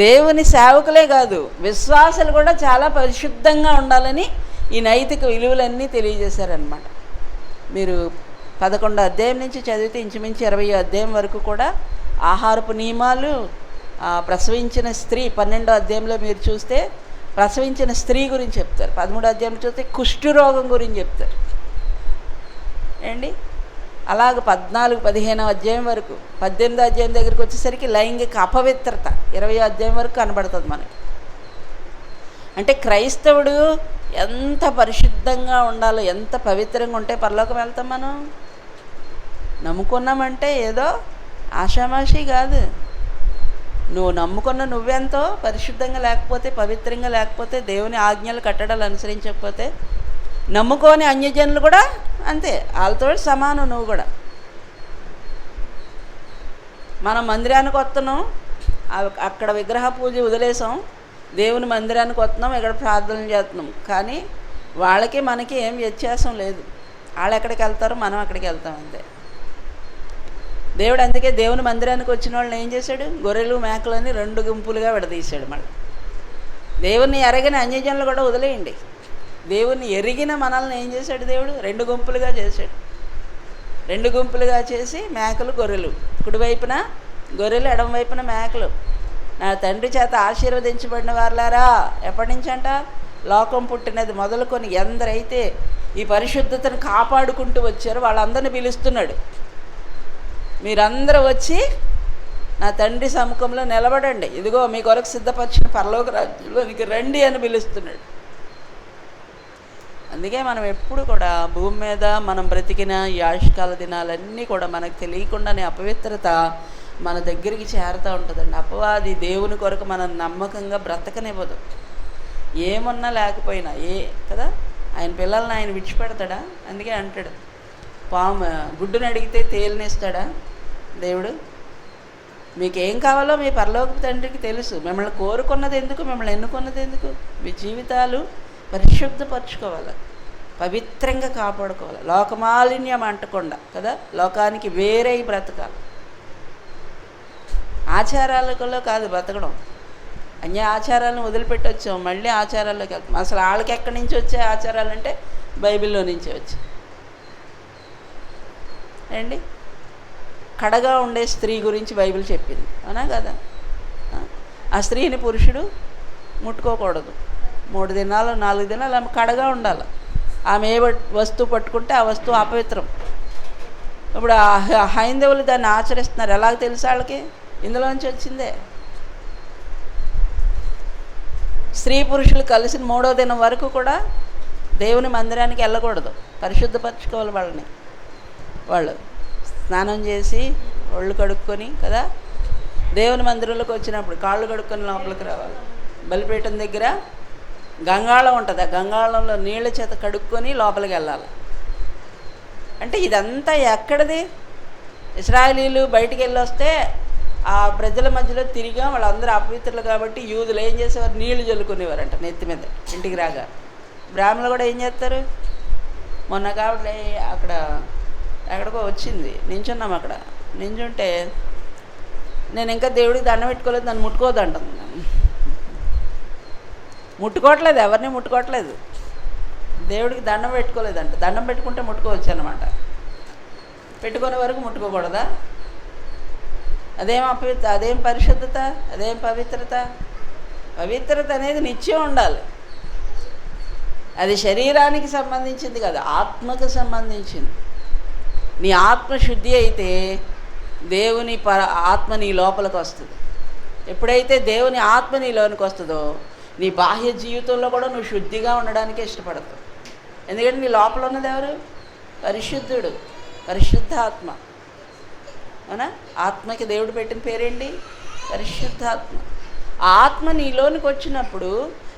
దేవుని సేవకులే కాదు, విశ్వాసులు కూడా చాలా పరిశుద్ధంగా ఉండాలని ఈ నైతిక విలువలన్నీ తెలియజేశారనమాట. మీరు 11వ అధ్యాయం నుంచి చదివితే ఇంచుమించు 20వ అధ్యాయం వరకు కూడా ఆహారపు నియమాలు, ప్రసవించిన స్త్రీ 12వ అధ్యాయంలో మీరు చూస్తే ప్రసవించిన స్త్రీ గురించి చెప్తారు. 13వ అధ్యాయంలో చూస్తే కుష్ఠరోగం గురించి చెప్తారు ఏండి. అలాగ 14, 15వ అధ్యాయం వరకు, 18వ అధ్యాయం దగ్గరికి వచ్చేసరికి లైంగిక అపవిత్రత 20వ అధ్యాయం వరకు కనబడుతుంది మనకి. అంటే క్రైస్తవుడు ఎంత పరిశుద్ధంగా ఉండాలో, ఎంత పవిత్రంగా ఉంటే పరలోకం వెళ్తాం. మనం నమ్ముకున్నామంటే ఏదో ఆషామాషి కాదు. నువ్వు నమ్ముకున్న నువ్వెంతో పరిశుద్ధంగా లేకపోతే, పవిత్రంగా లేకపోతే, దేవుని ఆజ్ఞలు కట్టడాలు అనుసరించకపోతే, నమ్ముకోని అన్యజనులు కూడా అంతే, వాళ్ళతో సమానం నువ్వు కూడా. మనం మందిరానికి వస్తున్నాం, అక్కడ విగ్రహ పూజ వదిలేసాం, దేవుని మందిరానికి వస్తున్నాం, ఇక్కడ ప్రార్థనలు చేస్తున్నాం. కానీ వాళ్ళకి మనకి ఏం వ్యత్యాసం లేదు. వాళ్ళు ఎక్కడికి వెళ్తారో మనం అక్కడికి వెళ్తాం అంతే. దేవుడు అందుకే దేవుని మందిరానికి వచ్చిన వాళ్ళని ఏం చేశాడు? గొర్రెలు మేకలని 2 గుంపులుగా విడదీశాడు. మళ్ళీ దేవుణ్ణి ఎరగిన అన్యజనులు కూడా వదిలేయండి, దేవుణ్ణి ఎరిగిన మనల్ని ఏం చేశాడు? దేవుడు 2 గుంపులుగా చేశాడు. 2 గుంపులుగా చేసి మేకలు గొర్రెలు, కుడివైపున గొర్రెలు, ఎడమవైపున మేకలు. నా తండ్రి చేత ఆశీర్వదించబడిన వారులారా, ఎప్పటి నుంచి అంట? లోకం పుట్టినది మొదలుకొని ఎందరైతే ఈ పరిశుద్ధతను కాపాడుకుంటూ వచ్చారో వాళ్ళందరినీ పిలుస్తున్నాడు. మీరందరూ వచ్చి నా తండ్రి సముఖంలో నిలబడండి, ఇదిగో మీ కొరకు సిద్ధపరిచిన పరలోక రాజ్యంలోనికి రండి అని పిలుస్తున్నాడు. అందుకే మనం ఎప్పుడు కూడా భూమి మీద మనం బ్రతికిన ఈ ఆయుష్కాల దినాలన్నీ కూడా మనకు తెలియకుండానే అపవిత్రత మన దగ్గరికి చేరుతూ ఉంటుందండి. అపవాది దేవుని కొరకు మనం నమ్మకంగా బ్రతకనివ్వదు. ఏమన్నా లేకపోయినా కదా, ఆయన పిల్లల్ని ఆయన విడిచిపెడతాడా? అందుకే అంటాడు, పాము గుడ్డుని అడిగితే తేలినేస్తాడా దేవుడు? మీకేం కావాలో మీ పరలోక తండ్రికి తెలుసు. మిమ్మల్ని కోరుకున్నది ఎందుకు, మిమ్మల్ని ఎన్నుకున్నది ఎందుకు? మీ జీవితాలు పరిశుద్ధపరచుకోవాలి, పవిత్రంగా కాపాడుకోవాలి, లోకమాలిన్యం అంటకుండా కదా, లోకానికి వేరే బ్రతకాలి. ఆచారాలలో కాదు బ్రతకడం. అన్య ఆచారాలను వదిలిపెట్టి వచ్చాం, మళ్ళీ ఆచారాల్లోకి వెళ్తాం. అసలు వాళ్ళకి ఎక్కడి నుంచి వచ్చే ఆచారాలంటే బైబిల్లో నుంచే వచ్చాయి అండి. కడగా ఉండే స్త్రీ గురించి బైబిల్ చెప్పింది, అవునా కదా? ఆ స్త్రీని పురుషుడు ముట్టుకోకూడదు. 3 దినాలు 4 దినాలు ఆమె కడగా ఉండాలి. ఆమె ఏ వస్తువు పట్టుకుంటే ఆ వస్తువు అపవిత్రం. ఇప్పుడు హైందవులు దాన్ని ఆచరిస్తున్నారు. ఎలాగ తెలుసు వాళ్ళకి? ఇందులోంచి వచ్చిందే. స్త్రీ పురుషులు కలిసిన 3వ దినం వరకు కూడా దేవుని మందిరానికి వెళ్ళకూడదు, పరిశుద్ధపరచుకోవాలి వాళ్ళని. వాళ్ళు స్నానం చేసి ఒళ్ళు కడుక్కొని కదా, దేవుని మందిరంలోకి వచ్చినప్పుడు కాళ్ళు కడుక్కొని లోపలికి రావాలి. బలిపీఠం దగ్గర గంగాళం ఉంటుంది, ఆ గంగాళంలో నీళ్ళ చేత కడుక్కొని లోపలికి వెళ్ళాలి. అంటే ఇదంతా ఎక్కడిది? ఇశ్రాయేలీలు బయటికి వెళ్ళి వస్తే ఆ ప్రజల మధ్యలో తిరిగా వాళ్ళందరూ అపవిత్రులు కాబట్టి యూదులు ఏం చేసేవారు? నీళ్లు చల్లుకునేవారంట నెత్తి మీద ఇంటికి రాగా. బ్రాహ్మణులు కూడా ఏం చేస్తారు? మొన్న కాబట్టి అక్కడ ఎక్కడికో వచ్చింది, నించున్నాం. అక్కడ నించుంటే నేను ఇంకా దేవుడికి దండం పెట్టుకోలేదు, నన్ను ముట్టుకోవద్దు అంటుంది. ముట్టుకోవట్లేదు, ఎవరిని ముట్టుకోవట్లేదు, దేవుడికి దండం పెట్టుకోలేదంట. దండం పెట్టుకుంటే ముట్టుకోవచ్చు అన్నమాట, పెట్టుకునే వరకు ముట్టుకోకూడదా? అదేం పరిశుద్ధత, అదేం పవిత్రత? పవిత్రత అనేది నిత్యం ఉండాలి. అది శరీరానికి సంబంధించింది కాదు, ఆత్మకు సంబంధించింది. నీ ఆత్మ శుద్ధి అయితే దేవుని ఆత్మ నీ లోపలికి వస్తుంది. ఎప్పుడైతే దేవుని ఆత్మ నీలోనికి వస్తుందో నీ బాహ్య జీవితంలో కూడా నువ్వు శుద్ధిగా ఉండడానికి ఇష్టపడతావు. ఎందుకంటే నీ లోపల ఉన్నది ఎవరు? పరిశుద్ధుడు. పరిశుద్ధాత్మ. అవునా? ఆత్మకి దేవుడు పెట్టిన పేరేంటి? పరిశుద్ధాత్మ. ఆత్మ నీలోనికి వచ్చినప్పుడు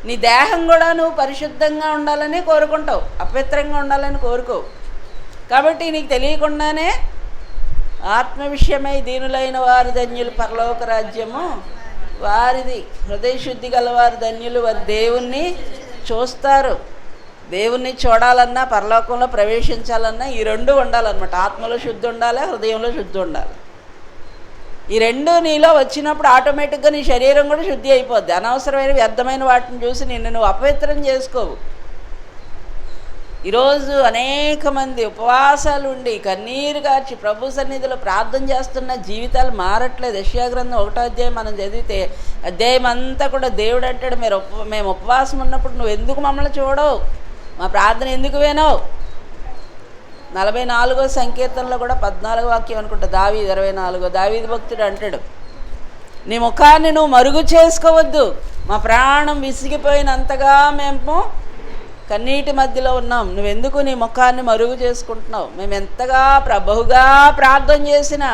నీ దేహం కూడా నువ్వు పరిశుద్ధంగా ఉండాలని కోరుకుంటావు, అపవిత్రంగా ఉండాలని కోరుకోవు. కాబట్టి నీకు తెలియకుండానే ఆత్మ విషయమై దీనులైన వారు ధన్యులు, పరలోక రాజ్యము వారిది. హృదయశుద్ధి గలవారు ధన్యులు, వారు దేవుణ్ణి చూస్తారు. దేవుణ్ణి చూడాలన్నా, పరలోకంలో ప్రవేశించాలన్నా ఈ రెండు ఉండాలన్నమాట. ఆత్మలో శుద్ధి ఉండాలి, హృదయంలో శుద్ధి ఉండాలి. ఈ రెండు నీలో వచ్చినప్పుడు ఆటోమేటిక్గా నీ శరీరం కూడా శుద్ధి అయిపోద్ది. అనవసరమైన వ్యర్థమైన వాటిని చూసి నిన్ను నువ్వు అపవిత్రం చేసుకోవు. ఈరోజు అనేక మంది ఉపవాసాలు ఉండి కన్నీరు కార్చి ప్రభు సన్నిధిలో ప్రార్థన చేస్తున్న జీవితాలు మారట్లేదు. యెషయా గ్రంథం 1వ అధ్యాయం మనం చదివితే అధ్యాయం అంతా కూడా దేవుడు అంటాడు, మేము ఉపవాసం ఉన్నప్పుడు నువ్వు ఎందుకు మమ్మల్ని చూడవు, మా ప్రార్థన ఎందుకు వినవు. 44వ సంకీర్తనలో కూడా 14వ వాక్యం అనుకుంటా, దావీదు 24 దావీదు భక్తుడు అంటాడు, నీ ముఖాన్ని నువ్వు మరుగు చేసుకోవద్దు, మా ప్రాణం విసిగిపోయినంతగా మేము కన్నీటి మధ్యలో ఉన్నాం, నువ్వెందుకు నీ ముఖాన్ని మరుగు చేసుకుంటున్నావు, మేము ఎంతగా బహుగా ప్రార్థన చేసినా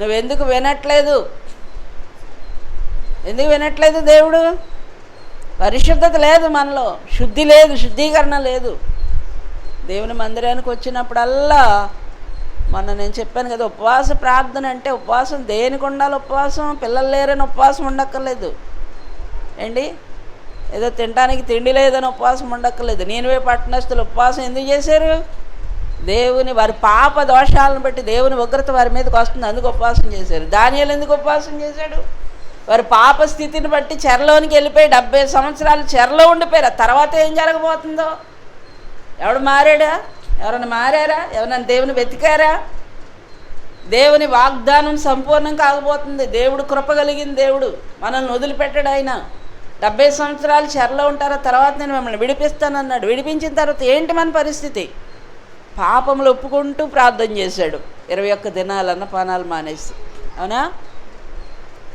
నువ్వెందుకు వినట్లేదు. ఎందుకు వినట్లేదు? దేవుడు పరిశుద్ధత లేదు, మనలో శుద్ధి లేదు, శుద్ధీకరణ లేదు. దేవుని మందిరానికి వచ్చినప్పుడల్లా నేను చెప్పాను కదా, ఉపవాస ప్రార్థన అంటే ఉపవాసం దేనికి ఉండాలి? ఉపవాసం పిల్లలు లేరని ఉపవాసం ఉండక్కర్లేదు ఏంటి, ఏదో తినడానికి తిండి లేదని ఉపవాసం ఉండక్కర్లేదు. నీనెవే పట్టణస్థులు ఉపవాసం ఎందుకు చేశారు? దేవుని వారి పాప దోషాలను బట్టి దేవుని ఉగ్రత వారి మీదకి వస్తుంది, అందుకు ఉపవాసం చేశారు. దానియేలు ఎందుకు ఉపవాసం చేశాడు? వారి పాప స్థితిని బట్టి చెరలోనికి వెళ్ళిపోయి 70 సంవత్సరాలు చెరలో ఉండిపోయారు. తర్వాత ఏం జరగబోతుందో? ఎవడు మారాడా? ఎవరైనా మారారా? ఎవరైనా దేవుని వెతికారా? దేవుని వాగ్దానం సంపూర్ణం కాకపోతుంది. దేవుడు కృప కలిగిన దేవుడు, మనల్ని వదిలిపెట్టాడు. ఆయన 70 సంవత్సరాలు చెరలో ఉంటారా, తర్వాత నేను మిమ్మల్ని విడిపిస్తానన్నాడు. విడిపించిన తర్వాత ఏంటి మన పరిస్థితి? పాపములు ఒప్పుకుంటూ ప్రార్థన చేశాడు 21 దినాలు అన్నపానాలు మానేసి. అవునా?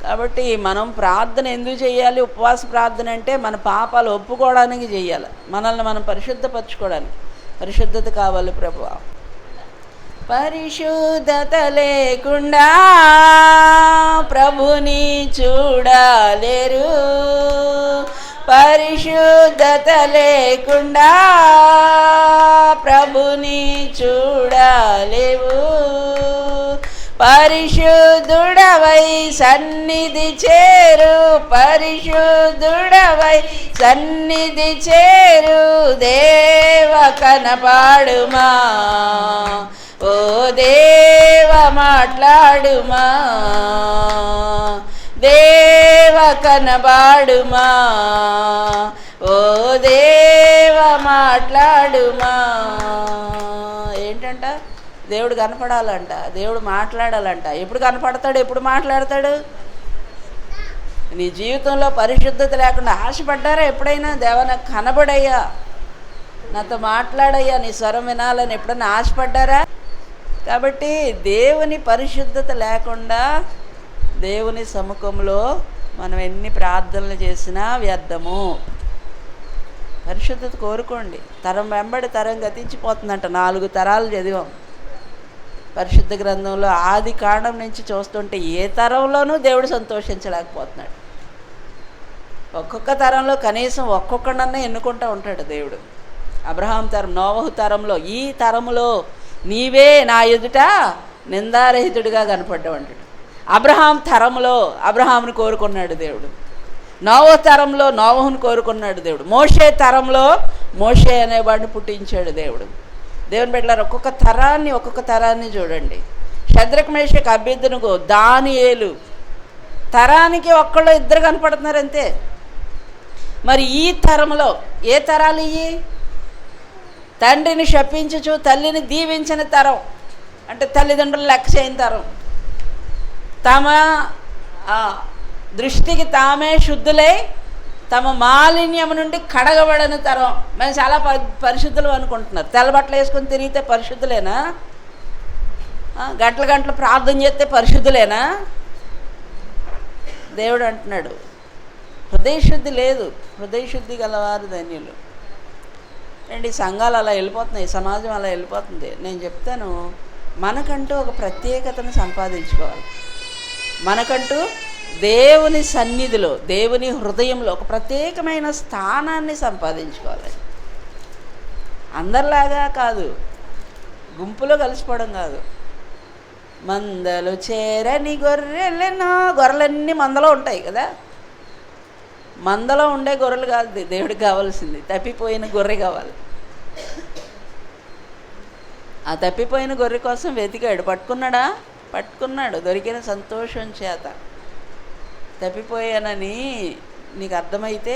కాబట్టి మనం ప్రార్థన ఎందుకు చేయాలి? ఉపవాస ప్రార్థన అంటే మన పాపాలు ఒప్పుకోవడానికి చేయాలి, మనల్ని మనం పరిశుద్ధపరచుకోవడానికి. పరిశుద్ధత కావాలి ప్రభువా. పరిశుద్ధత లేకుండా ప్రభుని చూడలేరు, పరిశుద్ధత లేకుండా ప్రభుని చూడలేవు. పరిశుద్ధుడవై సన్నిధి చేరు, పరిశుద్ధుడవై సన్నిధి చేరు, దేవ కనపాడుమా, ఓ దేవ మాట్లాడుమా, దేవ కనపాడుమా, ఓ దేవ మాట్లాడుమా. ఏంటంట? దేవుడు కనపడాలంట, దేవుడు మాట్లాడాలంట. ఎప్పుడు కనపడతాడు? ఎప్పుడు మాట్లాడతాడు? నీ జీవితంలో పరిశుద్ధత లేకుండా ఆశపడ్డారా ఎప్పుడైనా? దేవా నాకు కనబడయ్యా, నాతో మాట్లాడయ్యా, నీ స్వరం వినాలని ఎప్పుడైనా ఆశపడ్డారా? కాబట్టి దేవుని పరిశుద్ధత లేకుండా దేవుని సముఖంలో మనం ఎన్ని ప్రార్థనలు చేసినా వ్యర్థము. పరిశుద్ధత కోరుకోండి. తరం వెంబడి తరం గతించిపోతుందంట. 4 తరాలు చదివాం పరిశుద్ధ గ్రంథంలో. ఆది కాండం నుంచి చూస్తుంటే ఏ తరంలోనూ దేవుడు సంతోషించలేకపోతున్నాడు. ఒక్కొక్క తరంలో కనీసం ఒక్కొక్కడన్నా ఎన్నుకుంటూ ఉంటాడు దేవుడు. అబ్రహాం తరం, నోవహు తరంలో, ఈ తరములో నీవే నా ఎదుట నిందారహితుడిగా కనపడ్డావు అంటాడు. అబ్రహాం తరంలో అబ్రహాముని కోరుకున్నాడు దేవుడు. నోవహు తరంలో నోవహుని కోరుకున్నాడు దేవుడు. మోషే తరంలో మోషే అనేవాడిని పుట్టించాడు దేవుడు. దేవుని బిడ్డలారా, ఒక్కొక్క తరాన్ని చూడండి. షద్రక్ మేషక్ అబేద్నెగో, దానియేలు తరానికి ఒక్కళ్ళు ఇద్దరు కనపడుతున్నారు అంతే. మరి ఈ తరంలో ఏ తరాలు? ఇవి తండ్రిని శపించుచు తల్లిని దీవించిన తరం, అంటే తల్లిదండ్రులు లెక్క చేయని తరం, తమ దృష్టికి తామే శుద్ధులై తమ మాలిన్యం నుండి కడగబడని తరం. మేము చాలా పరిశుద్ధులు అనుకుంటున్నారు. తెల్లబట్టలు వేసుకొని తిరిగితే పరిశుద్ధులేనా? గంటలు ప్రార్థన చేస్తే పరిశుద్ధులేనా? దేవుడు అంటున్నాడు హృదయశుద్ధి లేదు, హృదయశుద్ధి గలవారు ధన్యులు. అండి సంఘాలు అలా వెళ్ళిపోతున్నాయి, సమాజం అలా వెళ్ళిపోతుంది. నేను చెప్తాను, మనకంటూ ఒక ప్రత్యేకతను సంపాదించుకోవాలి. మనకంటూ దేవుని సన్నిధిలో, దేవుని హృదయంలో ఒక ప్రత్యేకమైన స్థానాన్ని సంపాదించుకోవాలి. అందరిలాగా కాదు, గుంపులో కలిసిపోవడం కాదు. మందలు చేరని గొర్రెలన్నీ మందలో ఉంటాయి కదా. మందలో ఉండే గొర్రెలు కాదు దేవుడికి కావాల్సింది, తప్పిపోయిన గొర్రె కావాలి. ఆ తప్పిపోయిన గొర్రె కోసం వెతికాడు. పట్టుకున్నాడు దొరికిన సంతోషం చేత. తప్పిపోయానని నీకు అర్థమైతే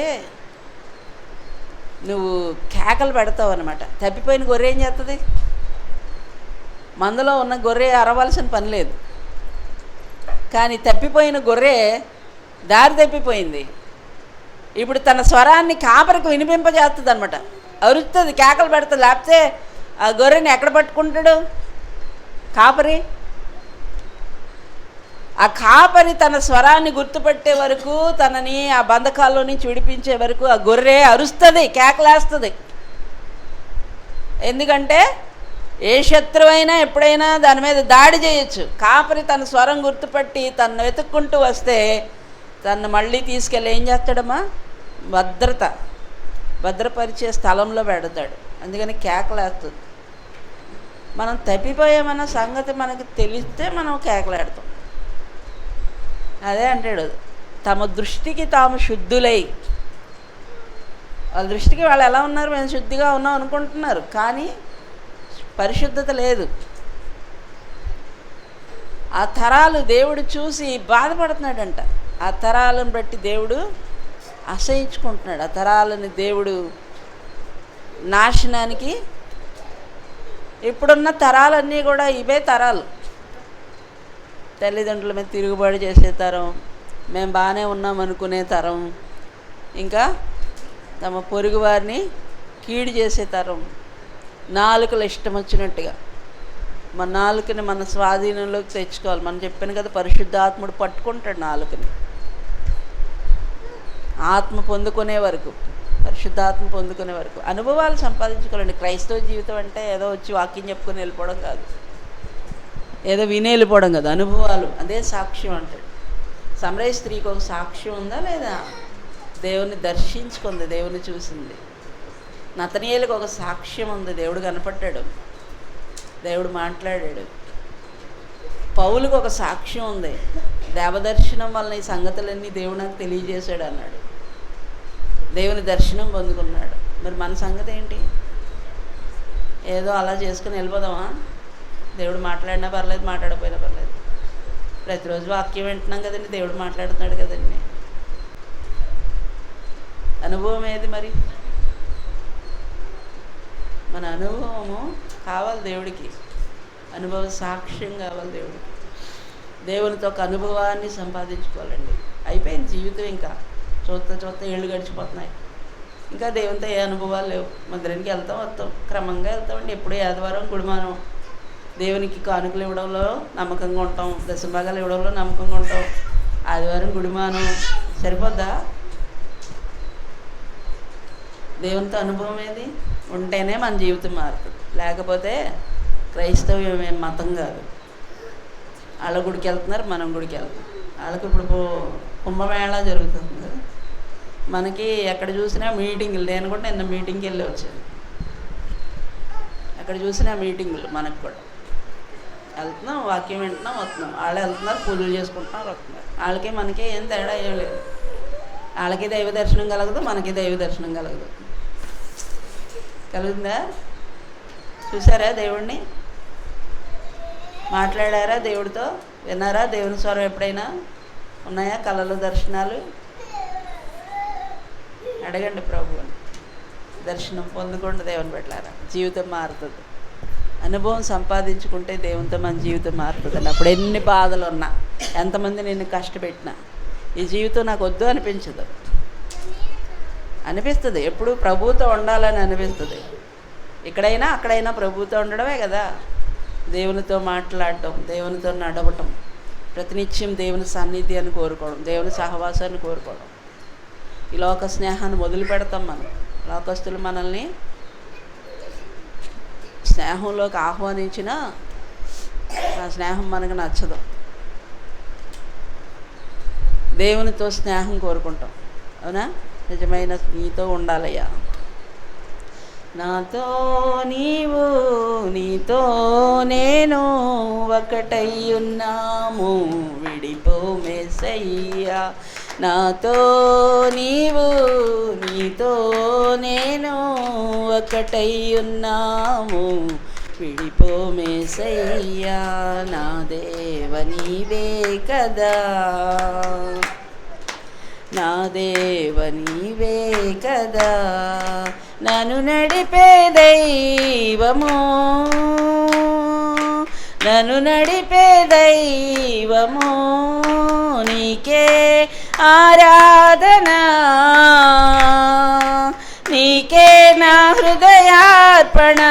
నువ్వు కేకలు పెడతావు అనమాట. తప్పిపోయిన గొర్రె ఏం చేస్తుంది? మందలో ఉన్న గొర్రె అరవాల్సిన పని లేదు. కానీ తప్పిపోయిన గొర్రె దారి తప్పిపోయింది. ఇప్పుడు తన స్వరాన్ని కాపరికి వినిపింపజేస్తుంది అనమాట. అరుస్తుంది, కేకలు పెడుతుంది. లేకపోతే ఆ గొర్రెని ఎక్కడ పట్టుకుంటాడు కాపరి? ఆ కాపరి తన స్వరాన్ని గుర్తుపెట్టే వరకు, తనని ఆ బంధకాల్లో నుంచి విడిపించే వరకు ఆ గొర్రె అరుస్తుంది, కేకలేస్తుంది. ఎందుకంటే ఏ శత్రువైనా ఎప్పుడైనా దాని మీద దాడి చేయొచ్చు. కాపరి తన స్వరం గుర్తుపట్టి తను వెతుక్కుంటూ వస్తే తను మళ్ళీ తీసుకెళ్ళి ఏం చేస్తాడమ్మా? భద్రపరిచే స్థలంలో పెడతాడు. అందుకని కేకలేస్తుంది. మనం తప్పిపోయామన్న సంగతి మనకు తెలిస్తే మనం కేకలాడతాం. అదే అంటాడు, తమ దృష్టికి తాము శుద్ధులై. వాళ్ళ దృష్టికి వాళ్ళు ఎలా ఉన్నారు? మేము శుద్ధిగా ఉన్నాం అనుకుంటున్నారు, కానీ పరిశుద్ధత లేదు. ఆ తరాలు దేవుడు చూసి బాధపడుతున్నాడంట. ఆ తరాలను బట్టి దేవుడు అసహించుకుంటున్నాడు. ఆ తరాలని దేవుడు నాశనానికి, ఇప్పుడున్న తరాలన్నీ కూడా ఇవే తరాలు. తల్లిదండ్రుల మీద తిరుగుబాటు చేసే తరం, మేము బాగానే ఉన్నాం అనుకునే తరం, ఇంకా తమ పొరుగు వారిని కీడు చేసే తరం, నాలుకలు ఇష్టం వచ్చినట్టుగా. మన నాలుకని మన స్వాధీనంలోకి తెచ్చుకోవాలి. మనం చెప్పాను కదా, పరిశుద్ధాత్ముడు పట్టుకుంటాడు నాలుకని. ఆత్మ పొందుకునే వరకు, పరిశుద్ధాత్మ పొందుకునే వరకు అనుభవాలు సంపాదించుకోవాలండి. క్రైస్తవ జీవితం అంటే ఏదో వచ్చి వాక్యం చెప్పుకొని వెళ్ళిపోవడం కాదు, ఏదో విని వెళ్ళిపోవడం కాదు. అనుభవాలు, అదే సాక్ష్యం అంటాడు. సమరయ స్త్రీకి ఒక సాక్ష్యం ఉందా లేదా? దేవుని దర్శించుకుంది, దేవుని చూసింది. నతనీయులకు ఒక సాక్ష్యం ఉంది, దేవుడు కనపడ్డాడు, దేవుడు మాట్లాడాడు. పౌలుకు ఒక సాక్ష్యం ఉంది, దేవదర్శనం వలన ఈ సంగతులన్నీ దేవుడు నాకు తెలియజేశాడు అన్నాడు. దేవుని దర్శనం పొందుకున్నాడు. మరి మన సంగతి ఏంటి? ఏదో అలా చేసుకుని వెళ్ళిపోదామా? దేవుడు మాట్లాడినా పర్లేదు, మాట్లాడకపోయినా పర్లేదు. ప్రతిరోజు వాక్యం వింటున్నాం కదండి, దేవుడు మాట్లాడుతున్నాడు కదండి. అనుభవం ఏది మరి? మన అనుభవము కావాలి దేవుడికి, అనుభవ సాక్ష్యం కావాలి దేవుడికి. దేవునితో ఒక అనుభవాన్ని సంపాదించుకోవాలండి. అయిపోయింది జీవితం, ఇంకా చూస్తా ఏళ్ళు గడిచిపోతున్నాయి, ఇంకా దేవునితో ఏ అనుభవాలు లేవు. మందిరానికి వెళ్తాం, వస్తాం, క్రమంగా వెళ్తామండి. ఎప్పుడు ఆదివారం గుడిమానం దేవునికి కానుకలు ఇవ్వడంలో నమ్మకంగా ఉంటాం, దశభాగాలు ఇవ్వడంలో నమ్మకంగా ఉంటాం. ఆదివారం గుడిమానం సరిపోద్దా? దేవునితో అనుభవం ఏది ఉంటేనే మన జీవితం మారుతుంది. లేకపోతే క్రైస్తవ్యం ఏం మతం కాదు. వాళ్ళ గుడికి వెళ్తున్నారు, మనం గుడికి వెళ్తున్నాం. వాళ్ళకి ఇప్పుడు కుంభమేళా జరుగుతుంది కదా, మనకి ఎక్కడ చూసినా మీటింగులు. నేను కూడా నిన్న మీటింగ్కి వెళ్ళి వచ్చాను. ఎక్కడ చూసినా మీటింగులు. మనకు కూడా వెళ్తున్నాం, వాక్యం వింటున్నాం, వస్తున్నాం. వాళ్ళు వెళ్తున్నారు, పూజలు చేసుకుంటున్నారు, వస్తున్నారు. వాళ్ళకి మనకి ఏం తేడా ఏం లేదు. వాళ్ళకి దైవ దర్శనం కలగదు, మనకి దైవ దర్శనం కలగదు. కలుగుతుందా? చూసారా దేవుడిని? మాట్లాడారా దేవుడితో? విన్నారా దేవుని స్వరం? ఎప్పుడైనా ఉన్నాయా కళలు, దర్శనాలు? అడగండి ప్రభువుని. దర్శనం పొందుకోండి దేవుని పెట్టారా, జీవితం మారుతుంది. అనుభవం సంపాదించుకుంటే దేవునితో మన జీవితం మారుతుందండి. అప్పుడు ఎన్ని బాధలు ఉన్నా, ఎంతమంది నిన్ను కష్టపెట్టినా, ఈ జీవితం నాకు వద్దు అనిపించదు. అనిపిస్తుంది, ఎప్పుడు ప్రభువుతో ఉండాలని అనిపిస్తుంది. ఇక్కడైనా అక్కడైనా ప్రభువుతో ఉండడమే కదా. దేవునితో మాట్లాడటం, దేవునితో నడవటం, ప్రతినిత్యం దేవుని సాన్నిధ్యాన్ని కోరుకోవడం, దేవుని సహవాసాన్ని కోరుకోవడం. ఈ లోక స్నేహాన్ని మొదలు పెడతాం మనం. లోకస్తులు మనల్ని స్నేహంలోకి ఆహ్వానించిన ఆ స్నేహం మనకు నచ్చదు. దేవునితో స్నేహం కోరుకుంటాం. అవునా? నిజమైన నీతో ఉండాలయ్యా. నాతో నీవు నీతో నేను ఒకటై ఉన్నాము, విడిపో యేసయ్యా. నాతో నీవు నీతో నేను ఒకటై ఉన్నాము, విడిపో యేసయ్యా. నా దేవ నీవే కదా, నా దేవ నీవే కదా, నన్ను నడిపే దైవము, నన్ను నడిపే దైవము. నీకే ఆరాధన, నీకే నా హృదయార్పణ,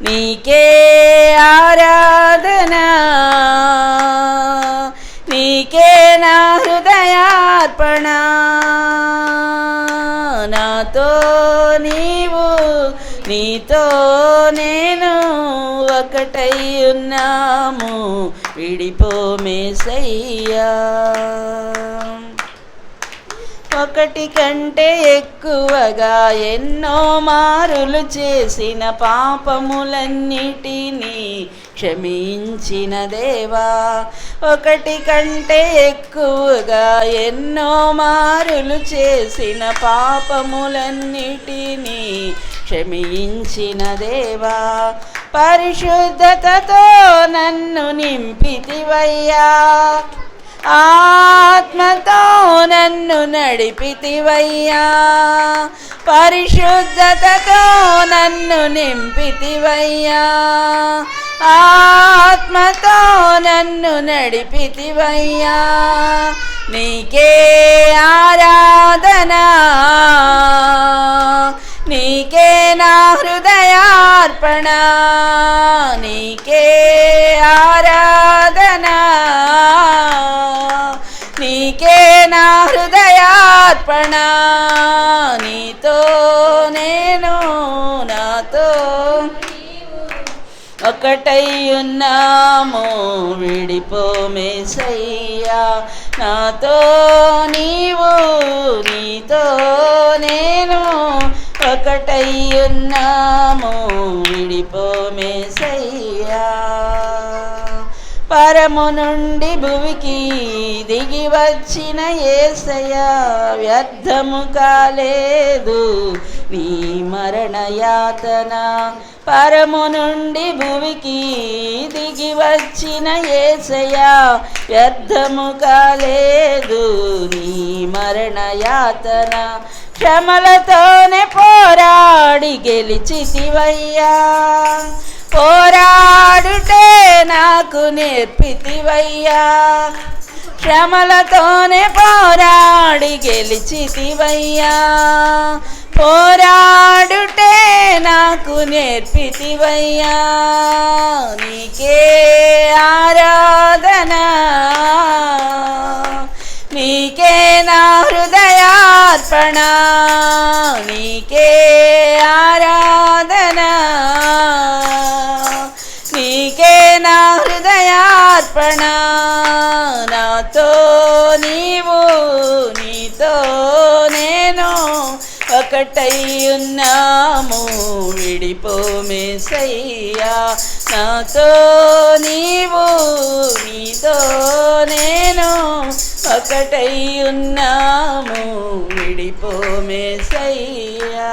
నీకే ఆరాధన, నీకే నా హృదయార్పణ. నాతో నీవు నీతో నేను ఒకటై ఉన్నాము, విడిపో యేసయ్యా. ఒకటి కంటే ఎక్కువగా ఎన్నో మారులు చేసిన పాపములన్నిటినీ క్షమించిన దేవా. ఒకటి కంటే ఎక్కువగా ఎన్నో మారులు చేసిన పాపములన్నిటినీ క్షమించిన దేవా. పరిశుద్ధతతో నన్ను నింపితివయ్యా, ఆత్మతో నన్ను నడిపితివయ్యా. పరిశుద్ధతతో నన్ను నింపితివయ్యా, ఆత్మతో నన్ను నడిపితివయ్యా. నీకే ఆరాధన, నీకే నా హృదయార్పణ, నీకే ఆరాధన, నీకే నా హృదయార్పణ. నీతో నేను నాతో ఒకటై ఉన్నాము, విడిపో యేసయ్యా. నాతో నీవు నీతో నేను ఒకటై ఉన్నాము, విడిపో యేసయ్యా. పరము నుండి భువికి దిగి వచ్చిన యేసయ్యా, వ్యర్థము కాలేదు నీ మరణయాతన. పరము నుండి భువికి దిగి వచ్చిన యేసయ్యా, వ్యర్థము కాలేదు నీ మరణయాతన. శ్రమలతోనే పోరాడి గెలిచితివయ్యా, పోరాడుటే నాకు నేర్పితివయ్యా. శ్రమలతోనే పోరాడి గెలిచితివయ్యా, పోరాడుటే నాకు నేర్పితివయ్యా. నీకే ఆరాధన, నీకే నా హృదయార్పణ, నీకే ఆరాధన, నీకే నా హృదయార్పణ. నాతో నీవు నీతో నేను ఒకటై ఉన్నాము, విడిపో యేసయ్యా. నాతో నీవు నీతో నేను ఒకటై ఉన్నాము, విడిపో యేసయ్యా.